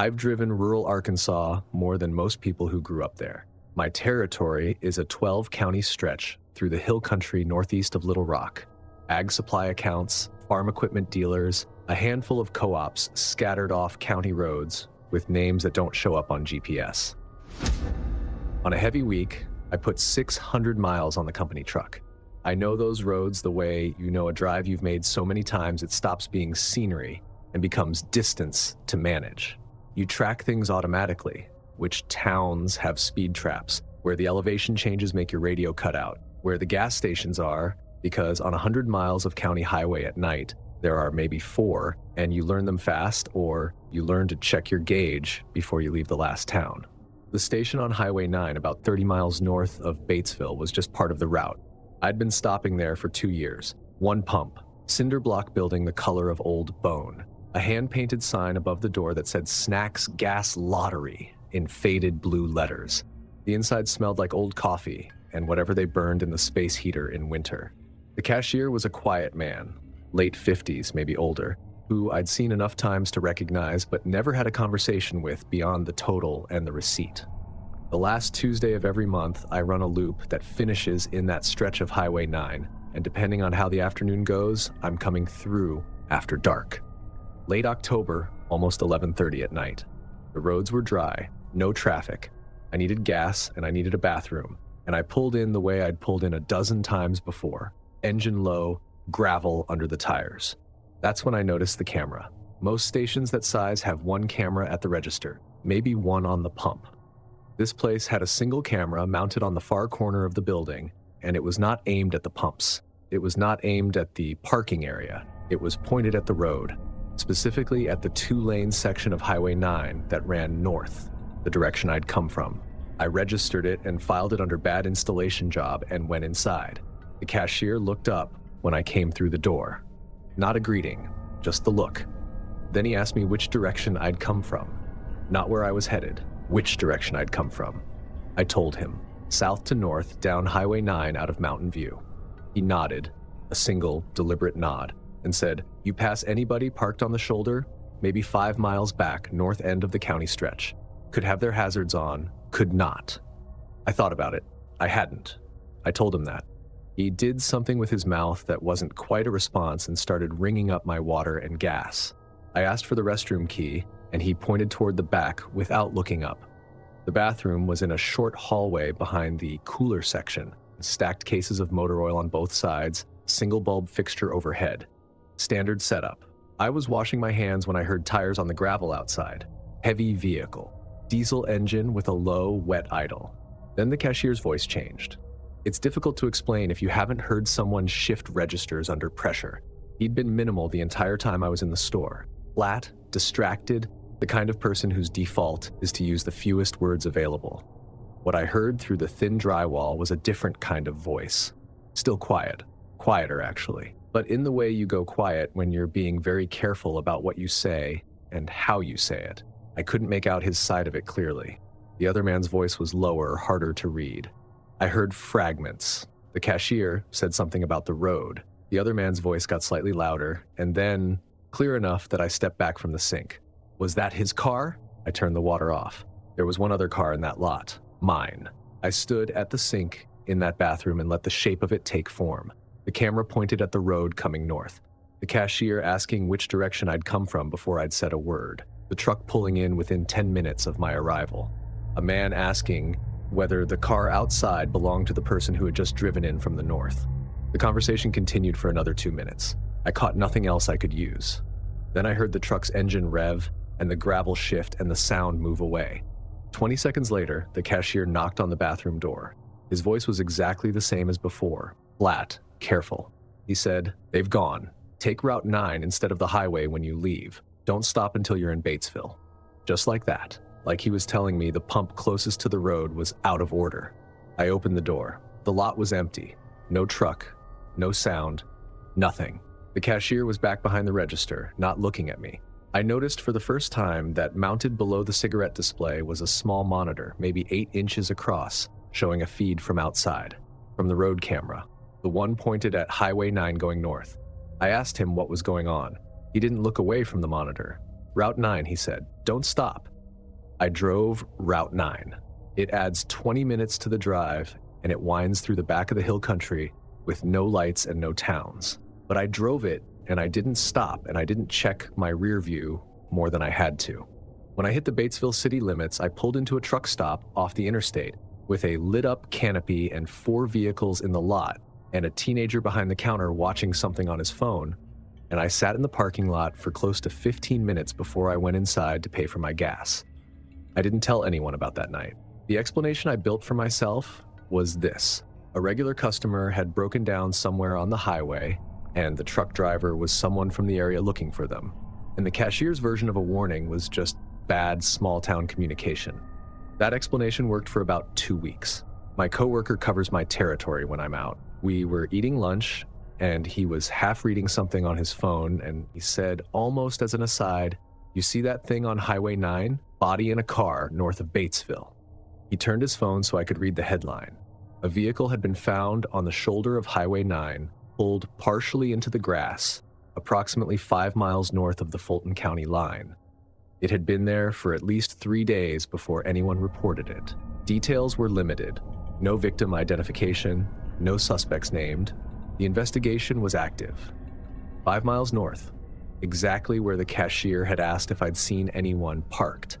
I've driven rural Arkansas more than most people who grew up there. My territory is a 12-county stretch through the hill country northeast of Little Rock. Ag supply accounts, farm equipment dealers, a handful of co-ops scattered off county roads with names that don't show up on GPS. On a heavy week, I put 600 miles on the company truck. I know those roads the way you know a drive you've made so many times it stops being scenery and becomes distance to manage. You track things automatically, which towns have speed traps, where the elevation changes make your radio cut out, where the gas stations are, because on 100 miles of county highway at night, there are maybe 4, and you learn them fast, or you learn to check your gauge before you leave the last town. The station on Highway 9, about 30 miles north of Batesville, was just part of the route. I'd been stopping there for 2 years. One pump, cinder block building the color of old bone. A hand-painted sign above the door that said Snacks Gas Lottery in faded blue letters. The inside smelled like old coffee and whatever they burned in the space heater in winter. The cashier was a quiet man, late 50s, maybe older, who I'd seen enough times to recognize but never had a conversation with beyond the total and the receipt. The last Tuesday of every month, I run a loop that finishes in that stretch of Highway 9, and depending on how the afternoon goes, I'm coming through after dark. Late October, almost 11:30 at night. The roads were dry, no traffic. I needed gas and I needed a bathroom, and I pulled in the way I'd pulled in a dozen times before. Engine low, gravel under the tires. That's when I noticed the camera. Most stations that size have one camera at the register, maybe one on the pump. This place had a single camera mounted on the far corner of the building, and it was not aimed at the pumps. It was not aimed at the parking area. It was pointed at the road, specifically at the 2-lane section of Highway 9 that ran north, the direction I'd come from. I registered it and filed it under bad installation job and went inside. The cashier looked up when I came through the door. Not a greeting, just the look. Then he asked me which direction I'd come from. Not where I was headed, which direction I'd come from. I told him, south to north down Highway 9 out of Mountain View. He nodded, a single, deliberate nod, and said, "You pass anybody parked on the shoulder, maybe 5 miles back, north end of the county stretch. Could have their hazards on, could not." I thought about it. I hadn't. I told him that. He did something with his mouth that wasn't quite a response and started ringing up my water and gas. I asked for the restroom key, and he pointed toward the back without looking up. The bathroom was in a short hallway behind the cooler section, stacked cases of motor oil on both sides, single bulb fixture overhead. Standard setup. I was washing my hands when I heard tires on the gravel outside. Heavy vehicle. Diesel engine with a low, wet idle. Then the cashier's voice changed. It's difficult to explain if you haven't heard someone shift registers under pressure. He'd been minimal the entire time I was in the store. Flat, distracted, the kind of person whose default is to use the fewest words available. What I heard through the thin drywall was a different kind of voice. Still quiet. Quieter, actually. But in the way you go quiet when you're being very careful about what you say and how you say it. I couldn't make out his side of it clearly. The other man's voice was lower, harder to read. I heard fragments. The cashier said something about the road. The other man's voice got slightly louder, and then clear enough that I stepped back from the sink. Was that his car? I turned the water off. There was one other car in that lot. Mine. I stood at the sink in that bathroom and let the shape of it take form. The camera pointed at the road coming north. The cashier asking which direction I'd come from before I'd said a word. The truck pulling in within 10 minutes of my arrival. A man asking whether the car outside belonged to the person who had just driven in from the north. The conversation continued for another 2 minutes. I caught nothing else I could use. Then I heard the truck's engine rev and the gravel shift and the sound move away. 20 seconds later, the cashier knocked on the bathroom door. His voice was exactly the same as before, flat, careful. He said, "They've gone. Take Route 9 instead of the highway when you leave. Don't stop until you're in Batesville." Just like that, like he was telling me the pump closest to the road was out of order. I opened the door. The lot was empty. No truck, no sound, nothing. The cashier was back behind the register, not looking at me. I noticed for the first time that mounted below the cigarette display was a small monitor, maybe 8 inches across, showing a feed from outside, from the road camera, the one pointed at Highway 9 going north. I asked him what was going on. He didn't look away from the monitor. "Route 9, he said. "Don't stop. I drove Route 9. It adds 20 minutes to the drive, and it winds through the back of the hill country with no lights and no towns. But I drove it, and I didn't stop, and I didn't check my rear view more than I had to. When I hit the Batesville city limits, I pulled into a truck stop off the interstate with a lit-up canopy and 4 vehicles in the lot, and a teenager behind the counter watching something on his phone, and I sat in the parking lot for close to 15 minutes before I went inside to pay for my gas. I didn't tell anyone about that night. The explanation I built for myself was this. A regular customer had broken down somewhere on the highway, and the truck driver was someone from the area looking for them. And the cashier's version of a warning was just bad small-town communication. That explanation worked for about 2 weeks. My coworker covers my territory when I'm out. We were eating lunch, and he was half reading something on his phone, and he said, almost as an aside, "You see that thing on Highway 9? Body in a car north of Batesville." He turned his phone so I could read the headline. A vehicle had been found on the shoulder of Highway 9, pulled partially into the grass, approximately 5 miles north of the Fulton County line. It had been there for at least 3 days before anyone reported it. Details were limited. No victim identification, no suspects named. The investigation was active. 5 miles north, exactly where the cashier had asked if I'd seen anyone parked.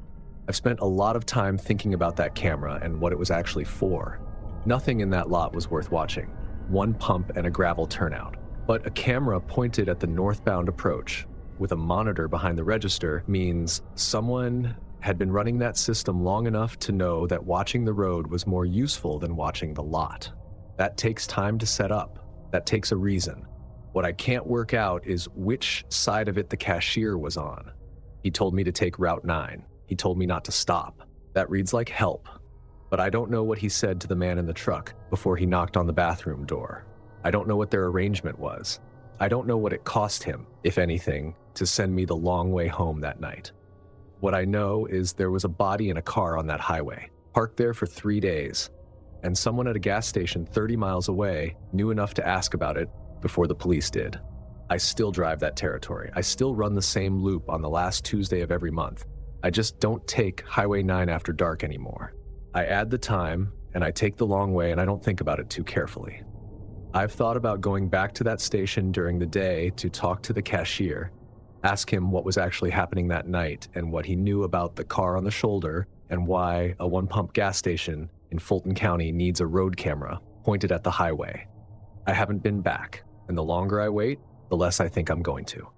I've spent a lot of time thinking about that camera and what it was actually for. Nothing in that lot was worth watching. 1 pump and a gravel turnout. But a camera pointed at the northbound approach with a monitor behind the register means someone had been running that system long enough to know that watching the road was more useful than watching the lot. That takes time to set up. That takes a reason. What I can't work out is which side of it the cashier was on. He told me to take Route 9. He told me not to stop. That reads like help. But I don't know what he said to the man in the truck before he knocked on the bathroom door. I don't know what their arrangement was. I don't know what it cost him, if anything, to send me the long way home that night. What I know is there was a body in a car on that highway, parked there for 3 days, and someone at a gas station 30 miles away knew enough to ask about it before the police did. I still drive that territory. I still run the same loop on the last Tuesday of every month. I just don't take Highway 9 after dark anymore. I add the time, and I take the long way, and I don't think about it too carefully. I've thought about going back to that station during the day to talk to the cashier, ask him what was actually happening that night and what he knew about the car on the shoulder and why a 1-pump gas station in Fulton County needs a road camera pointed at the highway. I haven't been back, and the longer I wait, the less I think I'm going to.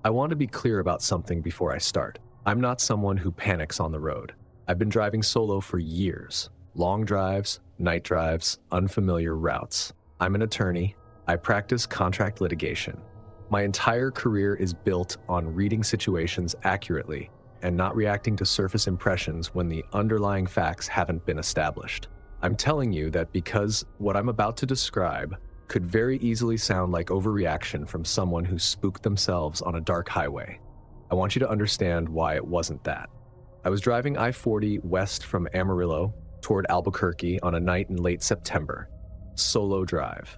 I want to be clear about something before I start. I'm not someone who panics on the road. I've been driving solo for years. Long drives, night drives, unfamiliar routes. I'm an attorney. I practice contract litigation. My entire career is built on reading situations accurately and not reacting to surface impressions when the underlying facts haven't been established. I'm telling you that because what I'm about to describe could very easily sound like overreaction from someone who spooked themselves on a dark highway. I want you to understand why it wasn't that. I was driving I-40 west from Amarillo toward Albuquerque on a night in late September. Solo drive.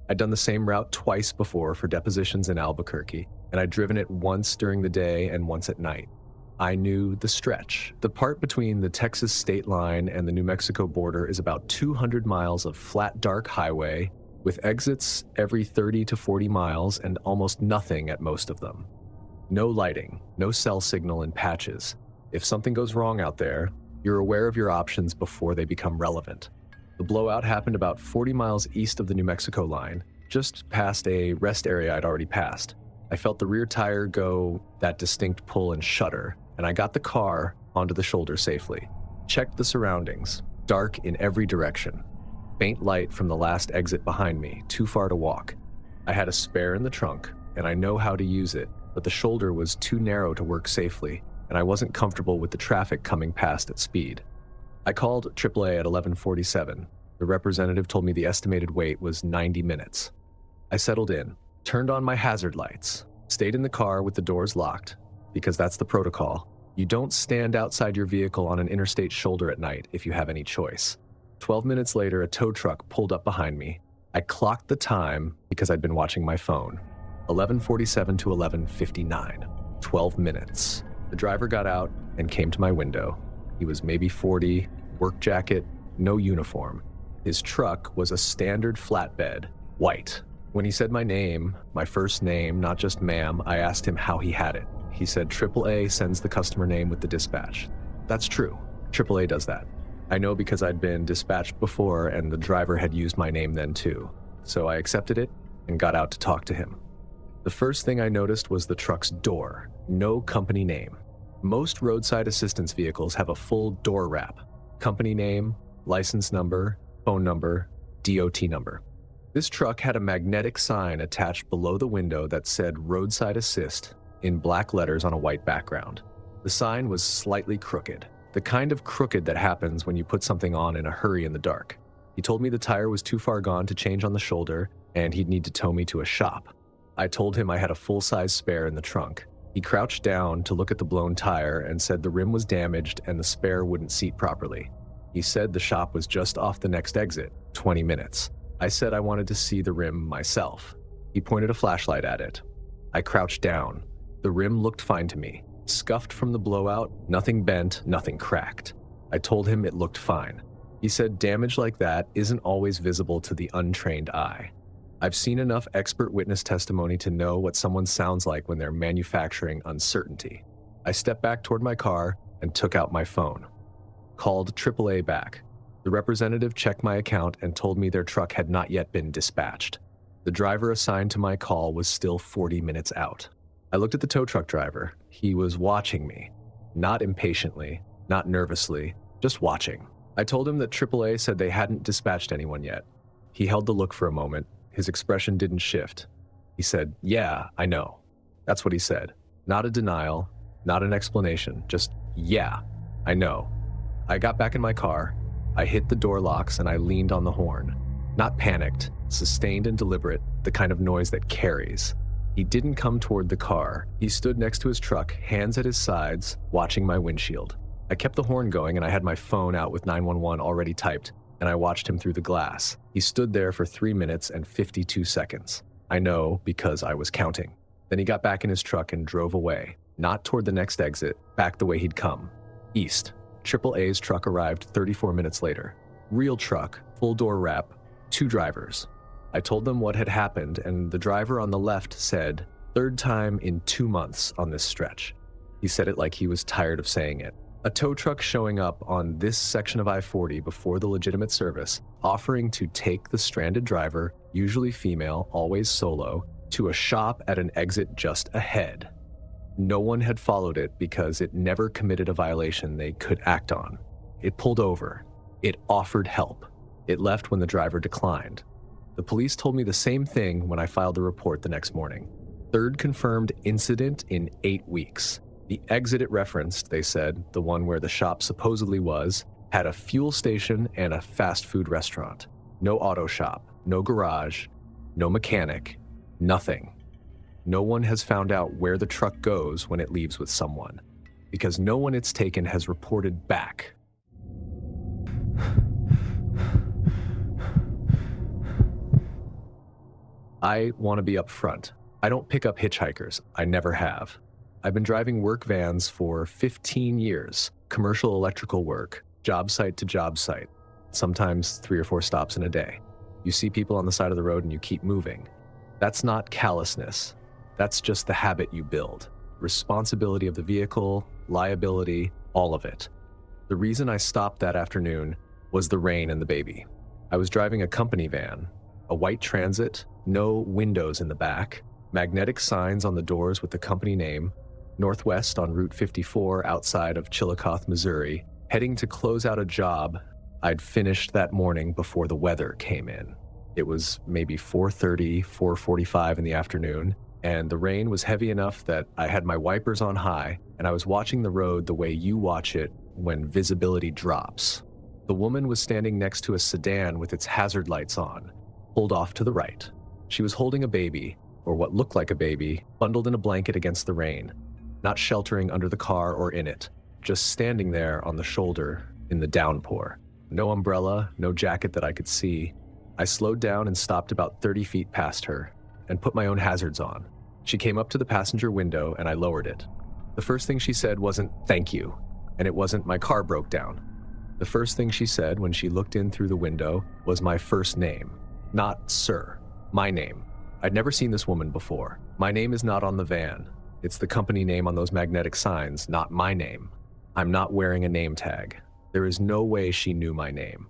I'd done the same route twice before for depositions in Albuquerque, and I'd driven it once during the day and once at night. I knew the stretch. The part between the Texas state line and the New Mexico border is about 200 miles of flat, dark highway with exits every 30 to 40 miles and almost nothing at most of them. No lighting, no cell signal in patches. If something goes wrong out there, you're aware of your options before they become relevant. The blowout happened about 40 miles east of the New Mexico line, just past a rest area I'd already passed. I felt the rear tire go that distinct pull and shudder, and I got the car onto the shoulder safely. Checked the surroundings, dark in every direction. Faint light from the last exit behind me, too far to walk. I had a spare in the trunk, and I know how to use it, but the shoulder was too narrow to work safely, and I wasn't comfortable with the traffic coming past at speed. I called AAA at 11:47. The representative told me the estimated wait was 90 minutes. I settled in, turned on my hazard lights, stayed in the car with the doors locked, because that's the protocol. You don't stand outside your vehicle on an interstate shoulder at night if you have any choice. 12 minutes later, a tow truck pulled up behind me. I clocked the time because I'd been watching my phone. 11:47 to 11:59. 12 minutes. The driver got out and came to my window. He was maybe 40, work jacket, no uniform. His truck was a standard flatbed, white. When he said my name, my first name, not just ma'am, I asked him how he had it. He said AAA sends the customer name with the dispatch. That's true. AAA does that. I know because I'd been dispatched before and the driver had used my name then too. So I accepted it and got out to talk to him. The first thing I noticed was the truck's door. No company name. Most roadside assistance vehicles have a full door wrap. Company name, license number, phone number, DOT number. This truck had a magnetic sign attached below the window that said Roadside Assist in black letters on a white background. The sign was slightly crooked, the kind of crooked that happens when you put something on in a hurry in the dark. He told me the tire was too far gone to change on the shoulder and he'd need to tow me to a shop. I told him I had a full-size spare in the trunk. He crouched down to look at the blown tire and said the rim was damaged and the spare wouldn't seat properly. He said the shop was just off the next exit, 20 minutes. I said I wanted to see the rim myself. He pointed a flashlight at it. I crouched down. The rim looked fine to me. Scuffed from the blowout, nothing bent, nothing cracked. I told him it looked fine. He said damage like that isn't always visible to the untrained eye. I've seen enough expert witness testimony to know what someone sounds like when they're manufacturing uncertainty. I stepped back toward my car and took out my phone. Called AAA back. The representative checked my account and told me their truck had not yet been dispatched. The driver assigned to my call was still 40 minutes out. I looked at the tow truck driver. He was watching me. Not impatiently, not nervously, just watching. I told him that AAA said they hadn't dispatched anyone yet. He held the look for a moment. His expression didn't shift. He said, "Yeah, I know." That's what he said. Not a denial, not an explanation, just, "Yeah, I know." I got back in my car. I hit the door locks and I leaned on the horn. Not panicked, sustained and deliberate, the kind of noise that carries. He didn't come toward the car. He stood next to his truck, hands at his sides, watching my windshield. I kept the horn going and I had my phone out with 911 already typed, and I watched him through the glass. He stood there for 3 minutes and 52 seconds. I know because I was counting. Then he got back in his truck and drove away, not toward the next exit, back the way he'd come, east. AAA's truck arrived 34 minutes later. Real truck, full door wrap, 2 drivers. I told them what had happened, and the driver on the left said, "Third time in 2 months on this stretch." He said it like he was tired of saying it. A tow truck showing up on this section of I-40 before the legitimate service, offering to take the stranded driver, usually female, always solo, to a shop at an exit just ahead. No one had followed it because it never committed a violation they could act on. It pulled over. It offered help. It left when the driver declined. The police told me the same thing when I filed the report the next morning. Third confirmed incident in 8 weeks. The exit it referenced, they said, the one where the shop supposedly was, had a fuel station and a fast food restaurant. No auto shop, no garage, no mechanic, nothing. No one has found out where the truck goes when it leaves with someone, because no one it's taken has reported back. I want to be upfront. I don't pick up hitchhikers. I never have. I've been driving work vans for 15 years, commercial electrical work, job site to job site, sometimes 3 or 4 stops in a day. You see people on the side of the road and you keep moving. That's not callousness. That's just the habit you build. Responsibility of the vehicle, liability, all of it. The reason I stopped that afternoon was the rain and the baby. I was driving a company van, a white Transit, no windows in the back, magnetic signs on the doors with the company name, northwest on Route 54 outside of Chillicothe, Missouri, heading to close out a job I'd finished that morning before the weather came in. It was maybe 4:30, 4:45 in the afternoon, and the rain was heavy enough that I had my wipers on high, and I was watching the road the way you watch it when visibility drops. The woman was standing next to a sedan with its hazard lights on, pulled off to the right. She was holding a baby, or what looked like a baby, bundled in a blanket against the rain, not sheltering under the car or in it, just standing there on the shoulder in the downpour. No umbrella, no jacket that I could see. I slowed down and stopped about 30 feet past her and put my own hazards on. She came up to the passenger window and I lowered it. The first thing she said wasn't, "Thank you," and it wasn't, "My car broke down." The first thing she said when she looked in through the window was my first name. Not sir, my name. I'd never seen this woman before. My name is not on the van. It's the company name on those magnetic signs, not my name. I'm not wearing a name tag. There is no way she knew my name.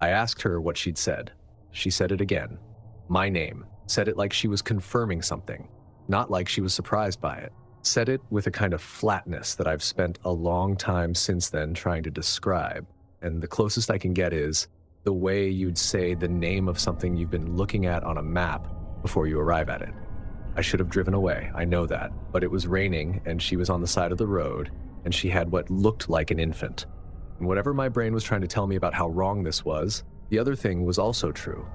I asked her what she'd said. She said it again. My name. Said it like she was confirming something, not like she was surprised by it. Said it with a kind of flatness that I've spent a long time since then trying to describe. And the closest I can get is the way you'd say the name of something you've been looking at on a map before you arrive at it. I should have driven away, I know that, but it was raining and she was on the side of the road and she had what looked like an infant. And whatever my brain was trying to tell me about how wrong this was, the other thing was also true.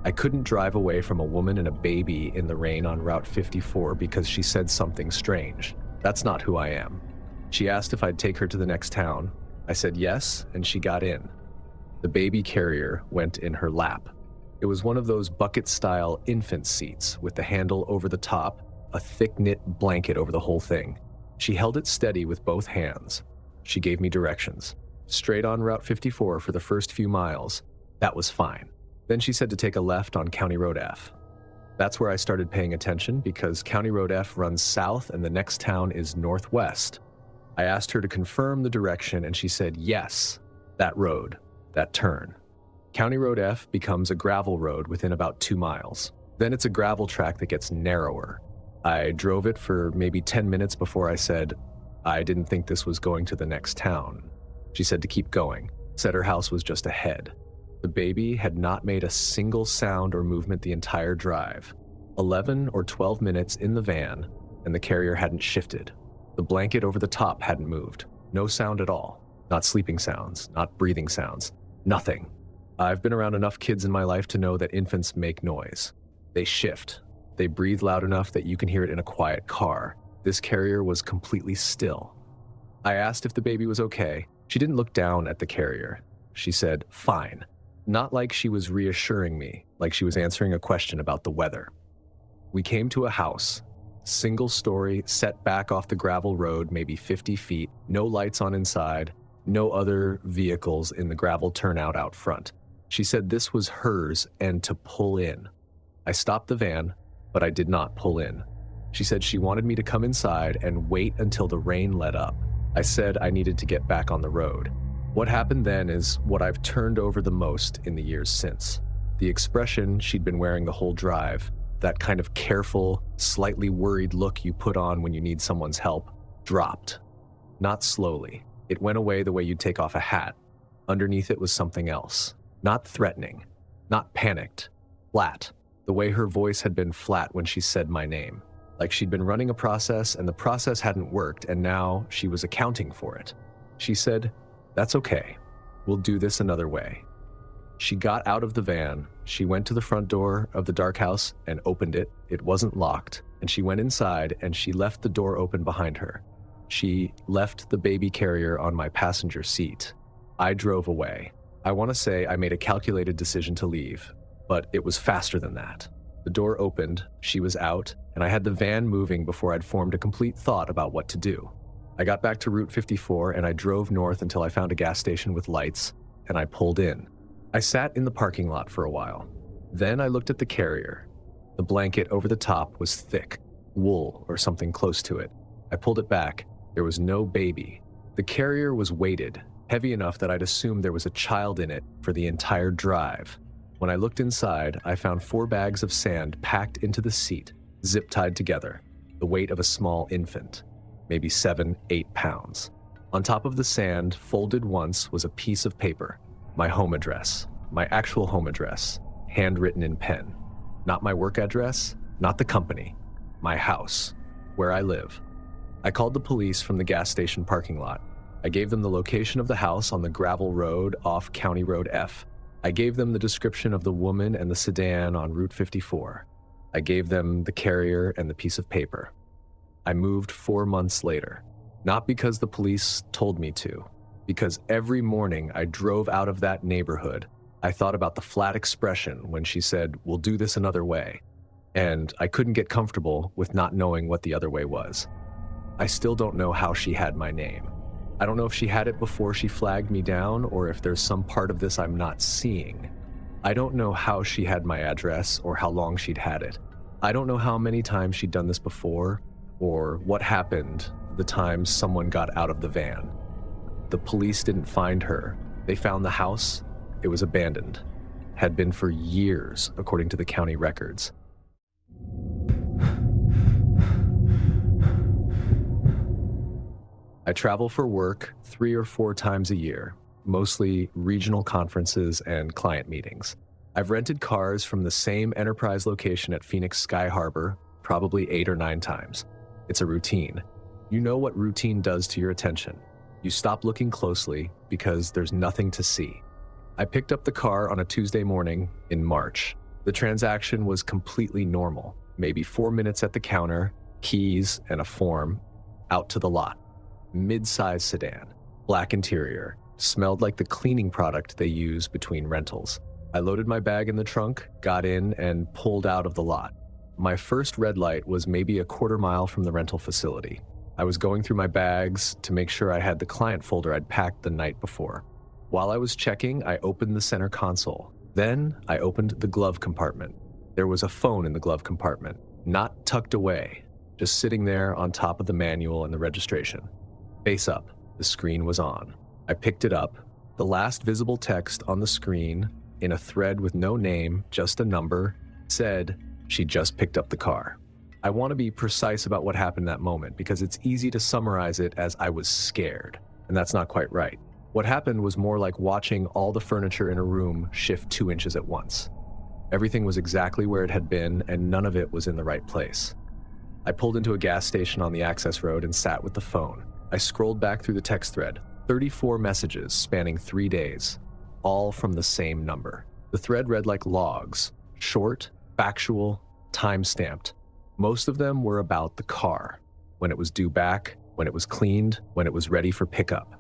I couldn't drive away from a woman and a baby in the rain on Route 54 because she said something strange. That's not who I am. She asked if I'd take her to the next town. I said yes, and she got in. The baby carrier went in her lap. It was one of those bucket-style infant seats with the handle over the top, a thick-knit blanket over the whole thing. She held it steady with both hands. She gave me directions. Straight on Route 54 for the first few miles. That was fine. Then she said to take a left on County Road F. That's where I started paying attention because County Road F runs south and the next town is northwest. I asked her to confirm the direction and she said yes, that road, that turn. County Road F becomes a gravel road within about 2 miles. Then it's a gravel track that gets narrower. I drove it for maybe 10 minutes before I said, I didn't think this was going to the next town. She said to keep going, said her house was just ahead. The baby had not made a single sound or movement the entire drive. 11 or 12 minutes in the van, and the carrier hadn't shifted. The blanket over the top hadn't moved. No sound at all. Not sleeping sounds, not breathing sounds, nothing. I've been around enough kids in my life to know that infants make noise. They shift. They breathe loud enough that you can hear it in a quiet car. This carrier was completely still. I asked if the baby was okay. She didn't look down at the carrier. She said, fine. Not like she was reassuring me, like she was answering a question about the weather. We came to a house, single story, set back off the gravel road, maybe 50 feet, no lights on inside, no other vehicles in the gravel turnout out front. She said this was hers and to pull in. I stopped the van, but I did not pull in. She said she wanted me to come inside and wait until the rain let up. I said I needed to get back on the road. What happened then is what I've turned over the most in the years since. The expression she'd been wearing the whole drive, that kind of careful, slightly worried look you put on when you need someone's help, dropped. Not slowly. It went away the way you'd take off a hat. Underneath it was something else. Not threatening. Not panicked. Flat. The way her voice had been flat when she said my name. Like she'd been running a process and the process hadn't worked and now she was accounting for it. She said, "That's okay. We'll do this another way." She got out of the van. She went to the front door of the dark house and opened it. It wasn't locked. And she went inside and she left the door open behind her. She left the baby carrier on my passenger seat. I drove away. I want to say I made a calculated decision to leave, but it was faster than that. The door opened, she was out, and I had the van moving before I'd formed a complete thought about what to do. I got back to Route 54 and I drove north until I found a gas station with lights, and I pulled in. I sat in the parking lot for a while. Then I looked at the carrier. The blanket over the top was thick, wool or something close to it. I pulled it back. There was no baby. The carrier was weighted, heavy enough that I'd assumed there was a child in it for the entire drive. When I looked inside, I found 4 bags of sand packed into the seat, zip-tied together, the weight of a small infant, maybe 7, 8 pounds. On top of the sand, folded once, was a piece of paper, my home address, my actual home address, handwritten in pen. Not my work address, not the company, my house, where I live. I called the police from the gas station parking lot. I gave them the location of the house on the gravel road off County Road F. I gave them the description of the woman and the sedan on Route 54. I gave them the carrier and the piece of paper. I moved 4 months later, not because the police told me to, because every morning I drove out of that neighborhood, I thought about the flat expression when she said, "We'll do this another way." and I couldn't get comfortable with not knowing what the other way was. I still don't know how she had my name. I don't know if she had it before she flagged me down or if there's some part of this I'm not seeing. I don't know how she had my address or how long she'd had it. I don't know how many times she'd done this before or what happened the time someone got out of the van. The police didn't find her. They found the house. It was abandoned. Had been for years, according to the county records. I travel for work 3 or 4 times a year, mostly regional conferences and client meetings. I've rented cars from the same Enterprise location at Phoenix Sky Harbor probably 8 or 9 times. It's a routine. You know what routine does to your attention. You stop looking closely because there's nothing to see. I picked up the car on a Tuesday morning in March. The transaction was completely normal. Maybe 4 minutes at the counter, keys and a form, out to the lot. Mid-size sedan, black interior, smelled like the cleaning product they use between rentals. I loaded my bag in the trunk, got in, and pulled out of the lot. My first red light was maybe a quarter mile from the rental facility. I was going through my bags to make sure I had the client folder I'd packed the night before. While I was checking, I opened the center console. Then I opened the glove compartment. There was a phone in the glove compartment, not tucked away, just sitting there on top of the manual and the registration. Face up, the screen was on. I picked it up. The last visible text on the screen, in a thread with no name, just a number, said she just picked up the car. I want to be precise about what happened that moment because it's easy to summarize it as I was scared, and that's not quite right. What happened was more like watching all the furniture in a room shift 2 inches at once. Everything was exactly where it had been, and none of it was in the right place. I pulled into a gas station on the access road and sat with the phone. I scrolled back through the text thread, 34 messages spanning 3 days, all from the same number. The thread read like logs, short, factual, time-stamped. Most of them were about the car, when it was due back, when it was cleaned, when it was ready for pickup.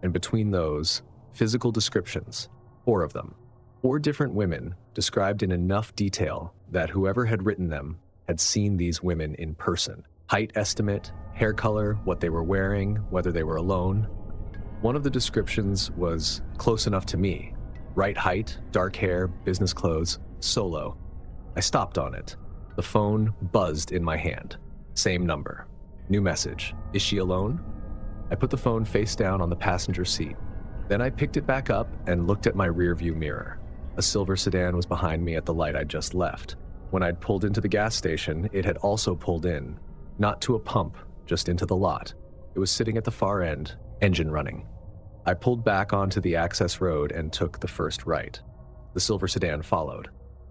And between those, physical descriptions, 4 of them. 4 different women described in enough detail that whoever had written them had seen these women in person. Height estimate, hair color, what they were wearing, whether they were alone. One of the descriptions was close enough to me. Right height, dark hair, business clothes, solo. I stopped on it. The phone buzzed in my hand. Same number. New message. Is she alone? I put the phone face down on the passenger seat. Then I picked it back up and looked at my rearview mirror. A silver sedan was behind me at the light I'd just left. When I'd pulled into the gas station, it had also pulled in. Not to a pump, just into the lot. It was sitting at the far end, engine running. I pulled back onto the access road and took the first right. The silver sedan followed.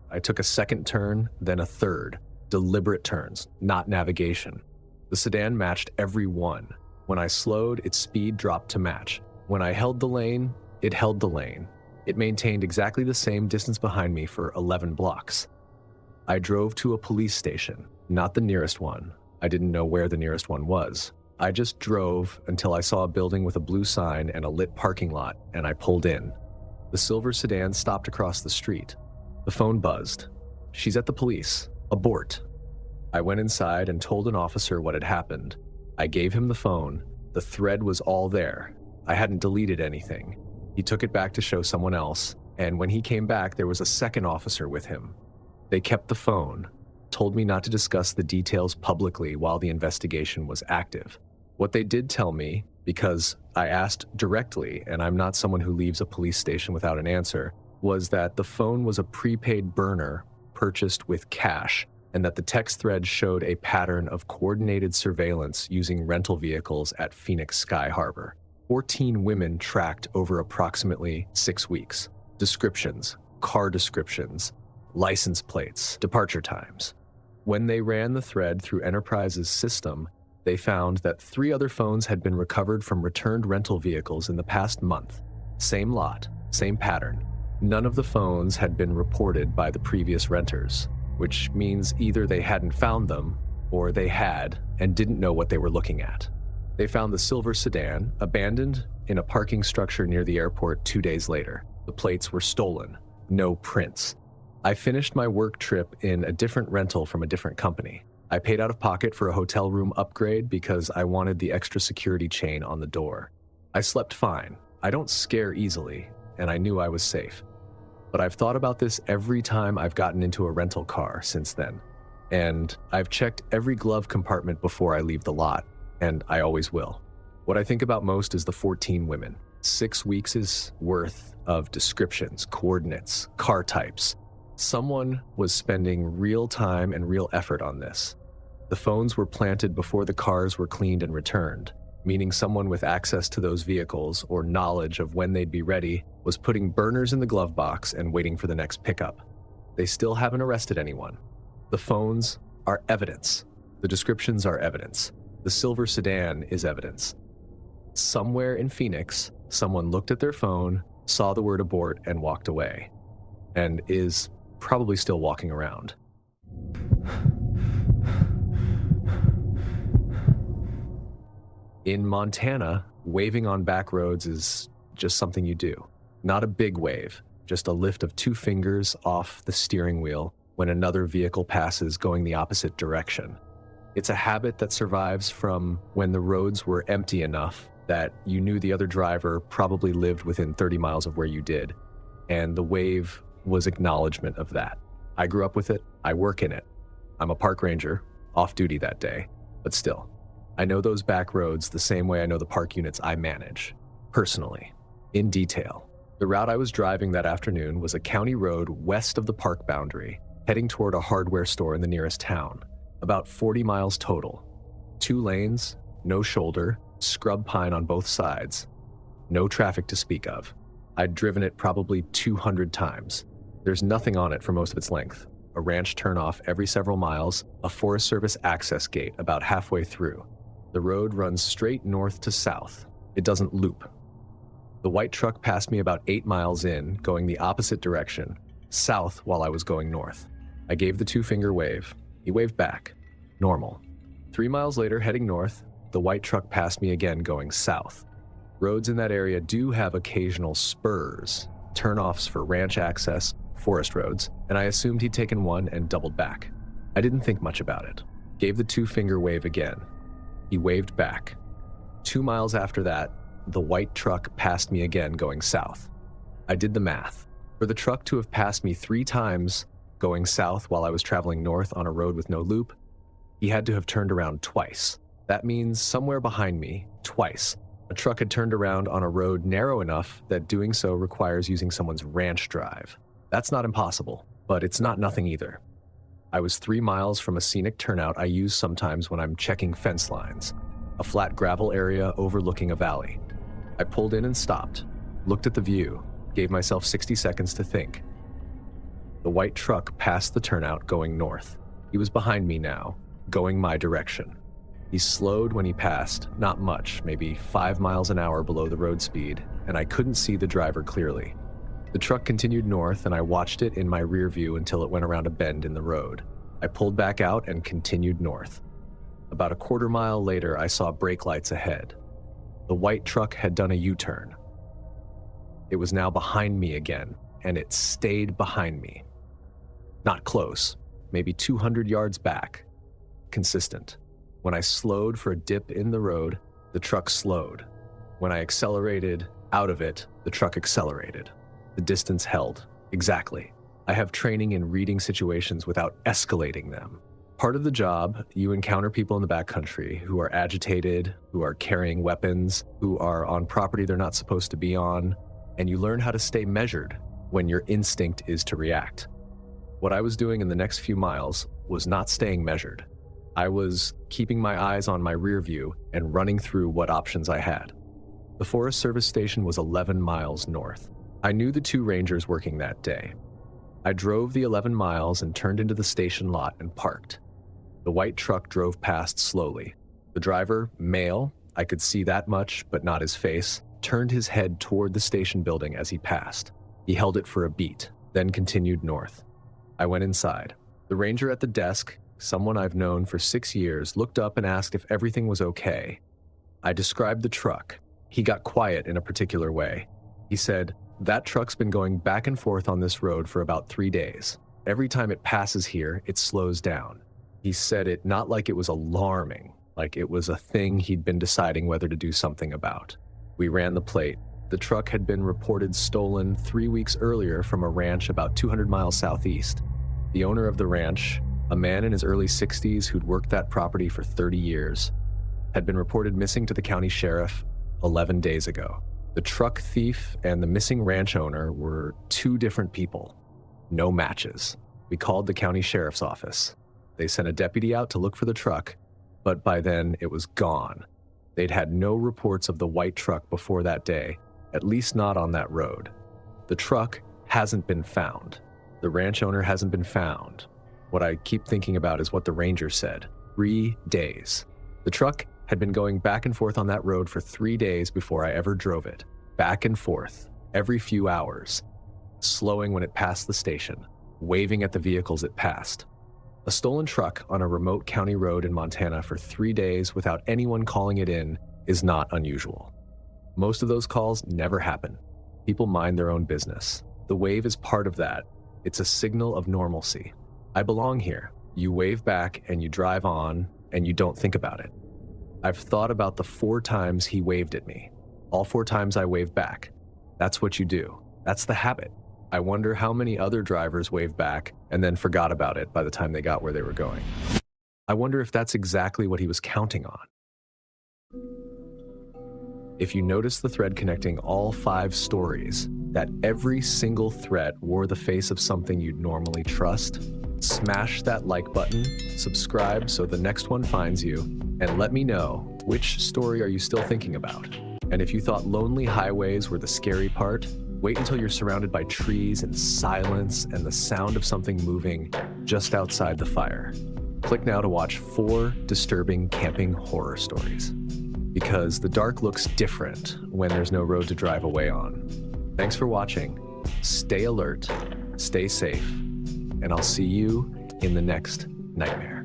I took a second turn, then a third. Deliberate turns, not navigation. The sedan matched every one. When I slowed, its speed dropped to match. When I held the lane, it held the lane. It maintained exactly the same distance behind me for 11 blocks. I drove to a police station, not the nearest one. I didn't know where the nearest one was. I just drove until I saw a building with a blue sign and a lit parking lot, and I pulled in. The silver sedan stopped across the street. The phone buzzed. She's at the police. Abort. I went inside and told an officer what had happened. I gave him the phone. The thread was all there. I hadn't deleted anything. He took it back to show someone else, and when he came back, there was a second officer with him. They kept the phone, told me not to discuss the details publicly while the investigation was active. What they did tell me, because I asked directly, and I'm not someone who leaves a police station without an answer, was that the phone was a prepaid burner purchased with cash, and that the text thread showed a pattern of coordinated surveillance using rental vehicles at Phoenix Sky Harbor. 14 women tracked over approximately 6 weeks. Descriptions, car descriptions, license plates, departure times. When they ran the thread through Enterprise's system, they found that 3 other phones had been recovered from returned rental vehicles in the past month. Same lot, same pattern. None of the phones had been reported by the previous renters, which means either they hadn't found them or they had and didn't know what they were looking at. They found the silver sedan abandoned in a parking structure near the airport 2 days later. The plates were stolen. No prints. I finished my work trip in a different rental from a different company. I paid out of pocket for a hotel room upgrade because I wanted the extra security chain on the door. I slept fine. I don't scare easily, and I knew I was safe. But I've thought about this every time I've gotten into a rental car since then. And I've checked every glove compartment before I leave the lot, and I always will. What I think about most is the 14 women. 6 weeks' worth of descriptions, coordinates, car types. Someone was spending real time and real effort on this. The phones were planted before the cars were cleaned and returned, meaning someone with access to those vehicles or knowledge of when they'd be ready was putting burners in the glove box and waiting for the next pickup. They still haven't arrested anyone. The phones are evidence. The descriptions are evidence. The silver sedan is evidence. Somewhere in Phoenix, someone looked at their phone, saw the word abort, and walked away, and is probably still walking around. In Montana, waving on back roads is just something you do. Not a big wave, just a lift of 2 fingers off the steering wheel when another vehicle passes going the opposite direction. It's a habit that survives from when the roads were empty enough that you knew the other driver probably lived within 30 miles of where you did, and the wave was acknowledgement of that. I grew up with it, I work in it. I'm a park ranger, off duty that day, but still. I know those back roads the same way I know the park units I manage, personally, in detail. The route I was driving that afternoon was a county road west of the park boundary, heading toward a hardware store in the nearest town, about 40 miles total. 2 lanes, no shoulder, scrub pine on both sides, no traffic to speak of. I'd driven it probably 200 times. There's nothing on it for most of its length. A ranch turnoff every several miles, a Forest Service access gate about halfway through. The road runs straight north to south. It doesn't loop. The white truck passed me about 8 miles in, going the opposite direction, south while I was going north. I gave the 2-finger wave. He waved back. Normal. 3 miles later, heading north, the white truck passed me again going south. Roads in that area do have occasional spurs, turnoffs for ranch access, forest roads, and I assumed he'd taken one and doubled back. I didn't think much about it. Gave the 2-finger wave again. He waved back. 2 miles after that, the white truck passed me again going south. I did the math. For the truck to have passed me 3 times going south while I was traveling north on a road with no loop, he had to have turned around twice. That means somewhere behind me, twice, a truck had turned around on a road narrow enough that doing so requires using someone's ranch drive. That's not impossible, but it's not nothing either. I was 3 miles from a scenic turnout I use sometimes when I'm checking fence lines, a flat gravel area overlooking a valley. I pulled in and stopped, looked at the view, gave myself 60 seconds to think. The white truck passed the turnout going north. He was behind me now, going my direction. He slowed when he passed, not much, maybe 5 miles an hour below the road speed, and I couldn't see the driver clearly. The truck continued north, and I watched it in my rear view until it went around a bend in the road. I pulled back out and continued north. About a quarter mile later, I saw brake lights ahead. The white truck had done a U-turn. It was now behind me again, and it stayed behind me. Not close, maybe 200 yards back. Consistent. When I slowed for a dip in the road, the truck slowed. When I accelerated out of it, the truck accelerated. The distance held. Exactly. I have training in reading situations without escalating them. Part of the job, you encounter people in the backcountry who are agitated, who are carrying weapons, who are on property they're not supposed to be on, and you learn how to stay measured when your instinct is to react. What I was doing in the next few miles was not staying measured. I was keeping my eyes on my rear view and running through what options I had. The Forest Service station was 11 miles north. I knew the 2 rangers working that day. I drove the 11 miles and turned into the station lot and parked. The white truck drove past slowly. The driver, male, I could see that much, but not his face, turned his head toward the station building as he passed. He held it for a beat, then continued north. I went inside. The ranger at the desk, someone I've known for 6 years, looked up and asked if everything was okay. I described the truck. He got quiet in a particular way. He said, "That truck's been going back and forth on this road for about 3 days. Every time it passes here, it slows down. He said it not like it was alarming, like it was a thing he'd been deciding whether to do something about. We ran the plate. The truck had been reported stolen 3 weeks earlier from a ranch about 200 miles southeast. The owner of the ranch, a man in his early 60s who'd worked that property for 30 years, had been reported missing to the county sheriff 11 days ago. The truck thief and the missing ranch owner were two different people. No matches. We called the county sheriff's office. They sent a deputy out to look for the truck, but by then it was gone. They'd had no reports of the white truck before that day, at least not on that road. The truck hasn't been found. The ranch owner hasn't been found. What I keep thinking about is what the ranger said. 3 days. The truck had been going back and forth on that road for 3 days before I ever drove it. Back and forth, every few hours, slowing when it passed the station, waving at the vehicles it passed. A stolen truck on a remote county road in Montana for 3 days without anyone calling it in is not unusual. Most of those calls never happen. People mind their own business. The wave is part of that. It's a signal of normalcy. I belong here. You wave back and you drive on and you don't think about it. I've thought about the 4 times he waved at me. All 4 times I waved back. That's what you do. That's the habit. I wonder how many other drivers waved back and then forgot about it by the time they got where they were going. I wonder if that's exactly what he was counting on. If you notice the thread connecting all 5 stories, that every single thread wore the face of something you'd normally trust, smash that like button, subscribe so the next one finds you, and let me know, which story are you still thinking about? And if you thought lonely highways were the scary part, wait until you're surrounded by trees and silence and the sound of something moving just outside the fire. Click now to watch 4 disturbing camping horror stories. Because the dark looks different when there's no road to drive away on. Thanks for watching. Stay alert, stay safe, and I'll see you in the next nightmare.